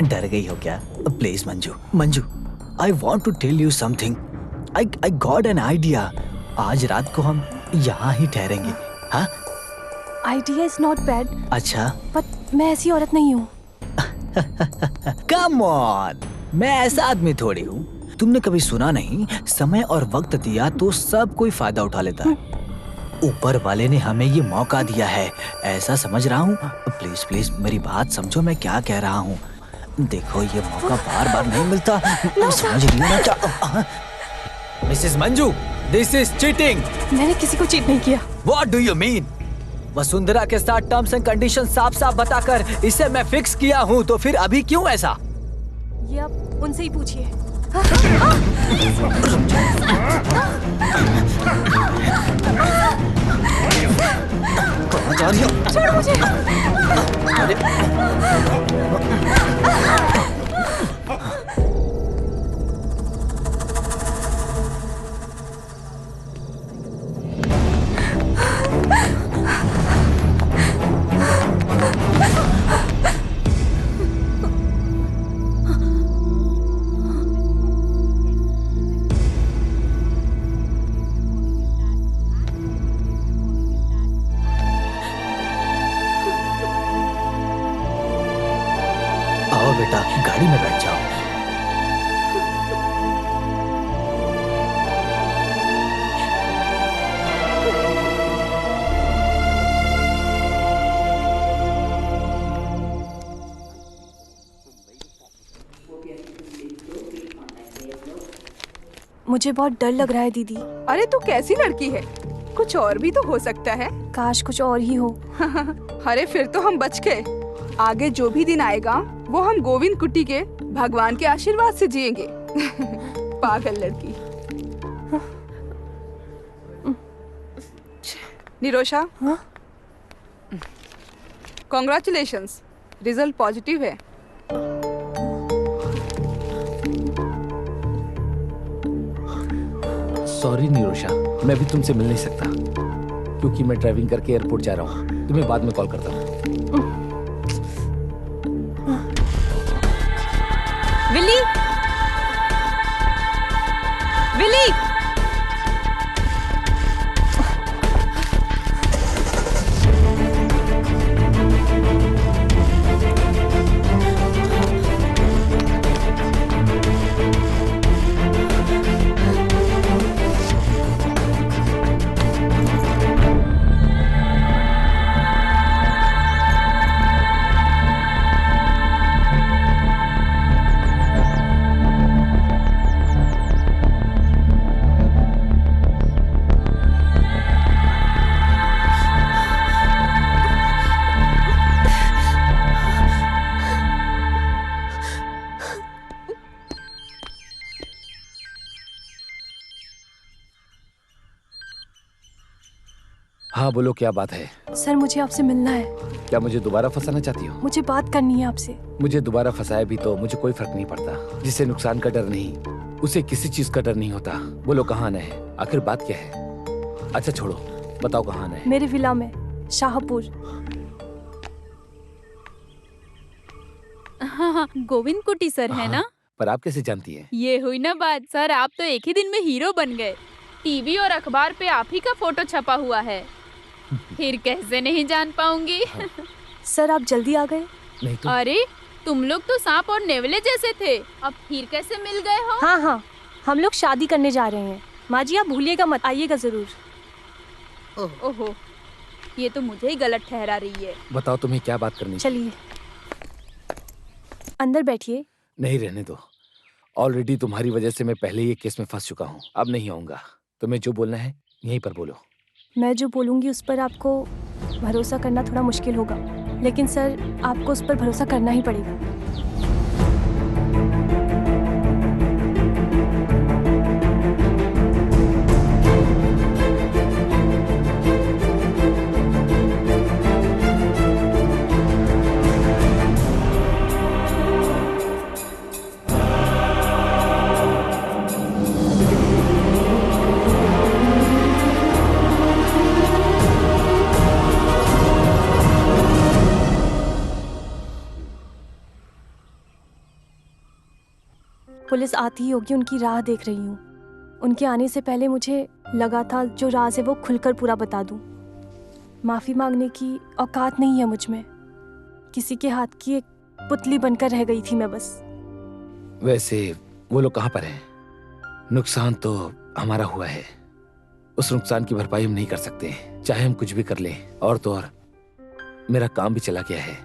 डर गई हो क्या? Please Manju, Manju, I want to tell you something. I got an idea. आज रात को हम यहाँ ही ठहरेंगे। हाँ, आइडिया इज नॉट बैड। अच्छा, बट मैं ऐसी औरत नहीं हूँ। कम ऑन, मैं ऐसा आदमी थोड़ी हूँ। तुमने कभी सुना नहीं, समय और वक्त दिया तो सब कोई फायदा उठा लेता है। ऊपर वाले ने हमें ये मौका दिया है, ऐसा समझ रहा हूँ। प्लीज प्लीज मेरी बात समझो, मैं क्या कह रहा हूँ। देखो ये मौका बार बार नहीं मिलता, समझ रही हो ना क्या? Mrs Manju, this is cheating. मैंने किसी को चीट नहीं किया। What do you mean? Vasundhara के साथ टर्म्स एंड कंडीशन साफ साफ बताकर इसे मैं फिक्स किया हूँ, तो फिर अभी क्यों ऐसा? ये आप उनसे ही पूछिए। कहाँ जा रही हो? छोड़ो मुझे। अरे आओ बेटा, गाड़ी में बैठ जाओ। मुझे बहुत डर लग रहा है दीदी। अरे तू कैसी लड़की है, कुछ और भी तो हो सकता है। काश कुछ और ही हो। अरे फिर तो हम बच गए। आगे जो भी दिन आएगा वो हम गोविंद कुट्टी के भगवान के आशीर्वाद से जिएंगे। पागल लड़की। निरोशा, हाँ? कॉन्ग्रेचुलेशंस, रिजल्ट पॉजिटिव है। सॉरी निरोशा, मैं भी तुमसे मिल नहीं सकता क्योंकि मैं ड्राइविंग करके एयरपोर्ट जा रहा हूँ। तुम्हें बाद में कॉल करता हूँ। Willy, Willy. हाँ बोलो, क्या बात है? सर मुझे आपसे मिलना है। क्या मुझे दोबारा फंसाना चाहती हो? मुझे बात करनी है आपसे। मुझे दोबारा फंसाया भी तो मुझे कोई फर्क नहीं पड़ता। जिसे नुकसान का डर नहीं, उसे किसी चीज का डर नहीं होता। बोलो कहाँ आना है, आखिर बात क्या है? अच्छा छोड़ो, बताओ कहाँ आना है? मेरे विला में, शाहपुर। हाँ, गोविंद कुटी सर है ना? पर आप कैसे जानती हैं? ये हुई ना बात। सर आप तो एक ही दिन में हीरो बन गए। टीवी और अखबार पे आप ही का फोटो छपा हुआ है, फिर कैसे नहीं जान पाऊंगी? सर आप जल्दी आ गए। नहीं तो। अरे तुम लोग तो सांप और नेवले जैसे थे, अब फिर कैसे मिल गए हो? हाँ हाँ, हम लोग शादी करने जा रहे हैं। माँ जी आप भूलिएगा मत, आइएगा जरूर। ओहो, ये तो मुझे ही गलत ठहरा रही है। बताओ तुम्हें क्या बात करनी? चलिए अंदर बैठिए। नहीं, रहने दो। ऑलरेडी तुम्हारी वजह से मैं पहले ही केस में फंस चुका हूँ। अब नहीं आऊंगा। तुम्हें जो बोलना है यहीं पर बोलो। मैं जो बोलूँगी उस पर आपको भरोसा करना थोड़ा मुश्किल होगा, लेकिन सर आपको उस पर भरोसा करना ही पड़ेगा। पुलिस आती ही होगी, उनकी राह देख रही हूँ। उनके आने से पहले मुझे लगा था जो राज है वो खुलकर पूरा बता दूँ। माफ़ी मांगने की औकात नहीं है मुझ में। किसी के हाथ की एक पुतली बनकर रह गई थी मैं बस। वैसे वो लोग कहाँ पर हैं? नुकसान तो हमारा हुआ है, उस नुकसान की भरपाई हम नहीं कर सकते, चाहे हम कुछ भी कर लें। और तो और मेरा काम भी चला गया है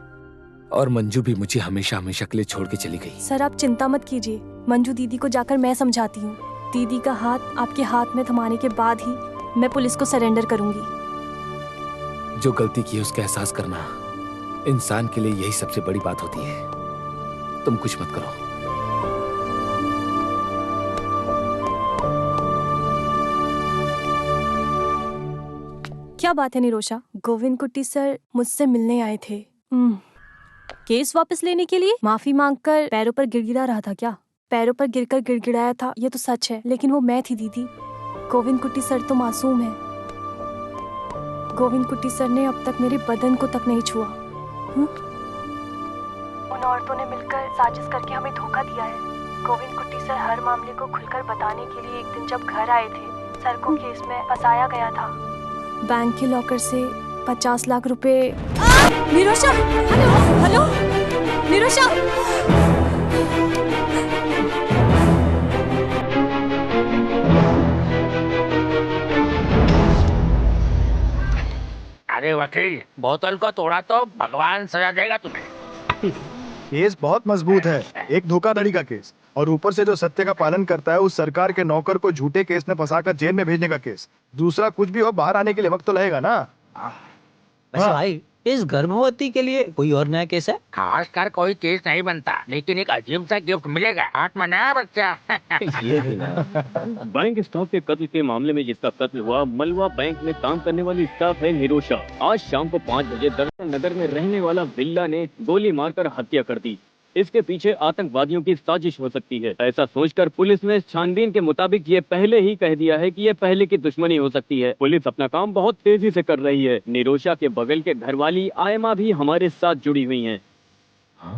और मंजू भी मुझे हमेशा हमेशा के लिए छोड़ के चली गई। सर आप चिंता मत कीजिए, मंजू दीदी को जाकर मैं समझाती हूँ। दीदी का हाथ आपके हाथ में थमाने के बाद ही मैं पुलिस को सरेंडर करूंगी। जो गलती की है उसका एहसास करना इंसान के लिए यही सबसे बड़ी बात होती है। तुम कुछ मत करो। क्या बात है निरोशा, गोविंद कुट्टी सर मुझसे मिलने आए थे। केस वापस लेने के लिए? माफी मांगकर पैरों पर गिड़गिड़ा रहा था क्या? पैरों पर गिरकर गिड़गिड़ाया था, ये तो सच है, लेकिन वो मैं थी दीदी। गोविंद कुट्टी सर तो मासूम है। गोविंद कुट्टी सर ने अब तक मेरे बदन को तक नहीं छुआ। उन औरतों ने मिलकर साजिश करके हमें धोखा दिया है। गोविंद कुट्टी सर हर मामले को खुलकर बताने के लिए एक दिन जब घर आए थे, सर को केस में फंसाया गया था। बैंक के लॉकर से 50 लाख रुपए। निरोशा, हेलो हेलो निरोशा। अरे वकील, बोतल को तोड़ा तो भगवान सजा देगा तुम्हें। केस बहुत मजबूत है, एक धोखाधड़ी का केस, और ऊपर से जो सत्य का पालन करता है उस सरकार के नौकर को झूठे केस में फंसाकर जेल में भेजने का केस। दूसरा कुछ भी हो, बाहर आने के लिए वक्त तो लगेगा ना। वैसे भाई, इस गर्भवती के लिए कोई और नया केस है? खास कर कोई केस नहीं बनता, लेकिन एक अजीब सा गिफ्ट मिलेगा। हाथ में नया बच्चा। ये भी ना। बैंक स्टाफ के कत्ल के मामले में जिसका कत्ल हुआ, मलवा बैंक में काम करने वाली स्टाफ है निरोशा। आज शाम को 5 बजे दर्शन नगर में रहने वाला बिल्ला ने गोली मारकर हत्या कर दी। इसके पीछे आतंकवादियों की साजिश हो सकती है, ऐसा सोचकर पुलिस ने छानबीन के मुताबिक ये पहले ही कह दिया है कि ये पहले की दुश्मनी हो सकती है। पुलिस अपना काम बहुत तेजी से कर रही है। निरोशा के बगल के घरवाली आयमा भी हमारे साथ जुड़ी हुई हैं।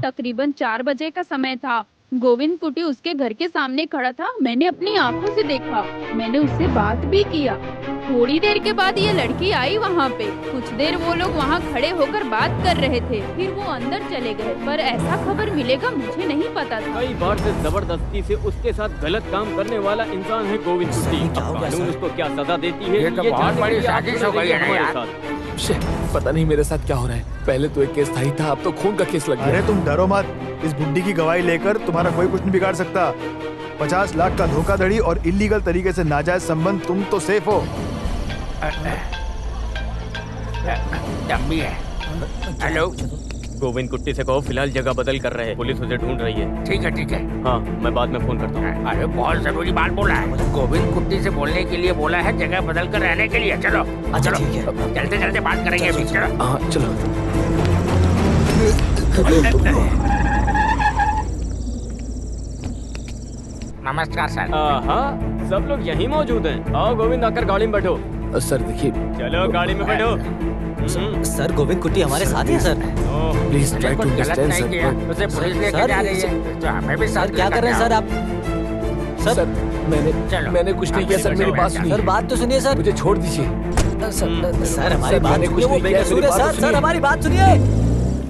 तकरीबन 4 बजे का समय था। गोविंद कुटी उसके घर के सामने खड़ा था। मैंने अपनी आंखों से देखा, मैंने उससे बात भी किया। थोड़ी देर के बाद ये लड़की आई वहाँ पे। कुछ देर वो लोग वहाँ खड़े होकर बात कर रहे थे, फिर वो अंदर चले गए। पर ऐसा खबर मिलेगा मुझे नहीं पता था। कई बार से जबरदस्ती से उसके साथ गलत काम करने वाला इंसान है गोविंद कुटी। अब कानून उसको क्या सजा देती है, ये तो बहुत बड़ी साजिश हो गई है ना यार। पता नहीं मेरे साथ क्या हो रहा है। पहले तो एक केस था ही था, अब तो खून का केस लग गया। अरे तुम डरो मत, इस बुड्ढी की गवाही लेकर तुम्हारा कोई कुछ नहीं बिगाड़ सकता। 50 लाख का धोखाधड़ी और इलीगल तरीके से नाजायज संबंध, तुम तो सेफ हो। दम भी है। हेलो, गोविंद कुट्टी से कहो फिलहाल जगह बदल कर रहे हैं, पुलिस उसे ढूंढ रही है। ठीक है ठीक है। हाँ, मैं बाद में फोन करता हूँ। अरे बहुत जरूरी बात बोला है। गोविंद कुट्टी से बोलने के लिए बोला है, जगह बदल कर रहने के लिए। चलो अच्छा चलो, ठीक है। चलते चलते बात करेंगे अभी। चलो हाँ चलो। नमस्कार सर। हाँ, सब लोग यहीं मौजूद हैं। आओ गोविंद, आकर गाड़ी में बैठो। सर देखिए, चलो गाड़ी में बैठो। सर गोविंद कुट्टी हमारे साथ ही है सर। प्लीज ट्राई टू कुछ गलत अंडरस्टैंड नहीं किया, सर। उसे पुलिस लेके सर, जा रही है, तो हमें भी साथ सर क्या कर रहे हैं सर आप? सर चलो। मैंने कुछ नहीं किया सर, मेरी बात सुनिए। सर बात तो सुनिए सर। मुझे छोड़ दीजिए। सर हमारी मैंने बात कुछ सुनिए, वो नहीं किया, बेकसूर मेरी है बात सर। तो सुनिए। सर हमारी बात सुनिए।